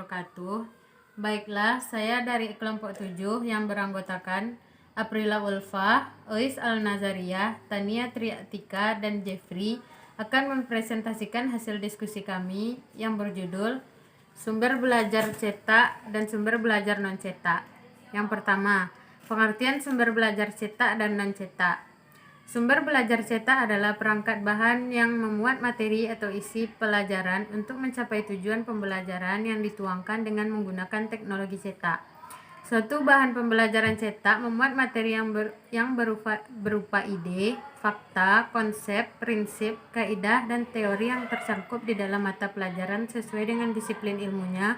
wabarakatuh. Baiklah, saya dari kelompok 7 yang beranggotakan Aprila Ulfa, Ois Al-Nazariyah, Tania Triatika, dan Jeffrey akan mempresentasikan hasil diskusi kami yang berjudul Sumber Belajar Cetak dan Sumber Belajar Non-Cetak. Yang pertama, pengertian sumber belajar cetak dan non-cetak. Sumber belajar cetak adalah perangkat bahan yang memuat materi atau isi pelajaran untuk mencapai tujuan pembelajaran yang dituangkan dengan menggunakan teknologi cetak. Suatu bahan pembelajaran cetak memuat materi yang berupa ide, fakta, konsep, prinsip, kaidah, dan teori yang tersangkup di dalam mata pelajaran sesuai dengan disiplin ilmunya,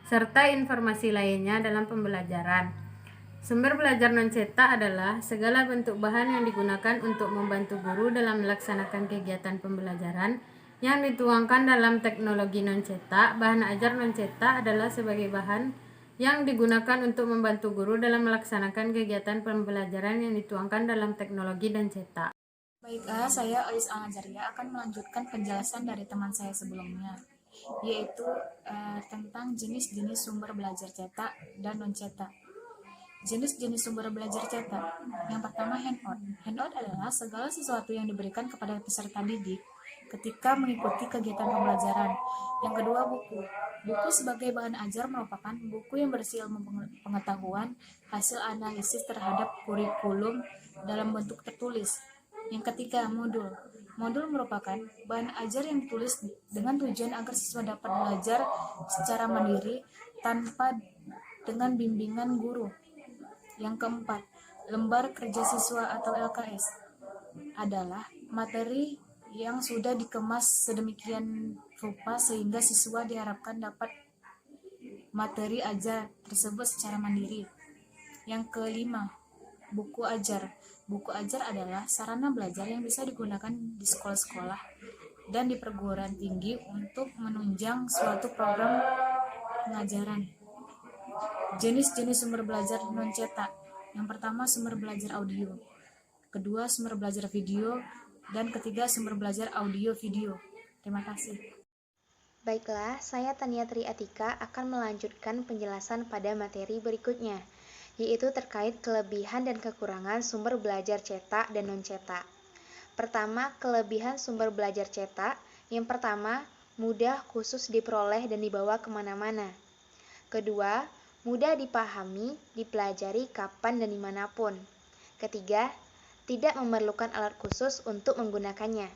serta informasi lainnya dalam pembelajaran. Sumber belajar non-cetak adalah segala bentuk bahan yang digunakan untuk membantu guru dalam melaksanakan kegiatan pembelajaran yang dituangkan dalam teknologi non-cetak. Bahan ajar non-cetak adalah sebagai bahan yang digunakan untuk membantu guru dalam melaksanakan kegiatan pembelajaran yang dituangkan dalam teknologi dan cetak. Baiklah, saya Ois Al-Nazariyah akan melanjutkan penjelasan dari teman saya sebelumnya, yaitu tentang jenis-jenis sumber belajar cetak dan non-cetak. Jenis-jenis sumber belajar cetak. Yang pertama, handout. Handout adalah segala sesuatu yang diberikan kepada peserta didik ketika mengikuti kegiatan pembelajaran. Yang kedua, buku. Buku sebagai bahan ajar merupakan buku yang berisi ilmu pengetahuan, hasil analisis terhadap kurikulum dalam bentuk tertulis. Yang ketiga, modul. Modul merupakan bahan ajar yang ditulis dengan tujuan agar siswa dapat belajar secara mandiri tanpa dengan bimbingan guru. Yang keempat, lembar kerja siswa atau LKS adalah materi yang sudah dikemas sedemikian rupa sehingga siswa diharapkan dapat materi ajar tersebut secara mandiri. Yang kelima, buku ajar. Buku ajar adalah sarana belajar yang bisa digunakan di sekolah-sekolah dan di perguruan tinggi untuk menunjang suatu program pengajaran. Jenis-jenis sumber belajar non-cetak. Yang pertama, sumber belajar audio. Kedua, sumber belajar video. Dan ketiga, sumber belajar audio-video. Terima kasih. Baiklah, saya Tania Triatika akan melanjutkan penjelasan pada materi berikutnya, yaitu terkait kelebihan dan kekurangan sumber belajar cetak dan non-cetak. Pertama, kelebihan sumber belajar cetak. Yang pertama, mudah khusus diperoleh dan dibawa kemana-mana. Kedua, mudah dipahami, dipelajari kapan dan dimanapun. Ketiga, tidak memerlukan alat khusus untuk menggunakannya.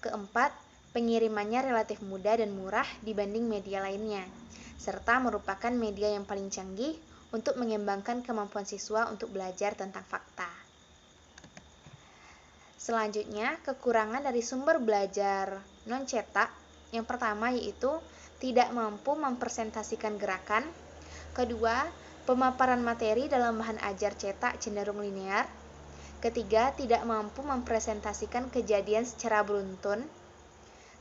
Keempat, pengirimannya relatif mudah dan murah dibanding media lainnya, serta merupakan media yang paling canggih untuk mengembangkan kemampuan siswa untuk belajar tentang fakta. Selanjutnya, kekurangan dari sumber belajar non-cetak. Yang pertama yaitu tidak mampu mempresentasikan gerakan. Kedua, pemaparan materi dalam bahan ajar cetak cenderung linear. Ketiga, tidak mampu mempresentasikan kejadian secara beruntun.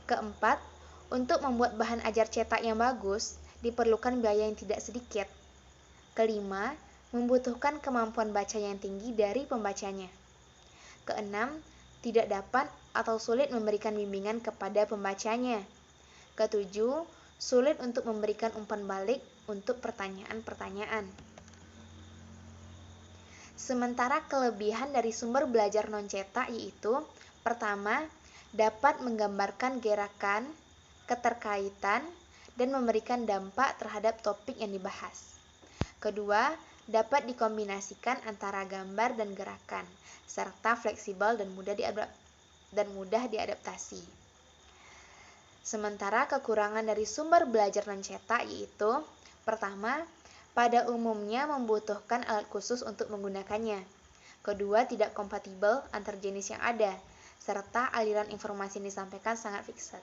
Keempat, untuk membuat bahan ajar cetak yang bagus, diperlukan biaya yang tidak sedikit. Kelima, membutuhkan kemampuan baca yang tinggi dari pembacanya. Keenam, tidak dapat atau sulit memberikan bimbingan kepada pembacanya. Ketujuh, sulit untuk memberikan umpan balik untuk pertanyaan-pertanyaan. Sementara kelebihan dari sumber belajar non-cetak yaitu pertama, dapat menggambarkan gerakan, keterkaitan, dan memberikan dampak terhadap topik yang dibahas. Kedua, dapat dikombinasikan antara gambar dan gerakan, serta fleksibel dan mudah diadaptasi. Sementara kekurangan dari sumber belajar non-cetak yaitu pertama, pada umumnya membutuhkan alat khusus untuk menggunakannya. Kedua, tidak kompatibel antar jenis yang ada, serta aliran informasi yang disampaikan sangat fixed.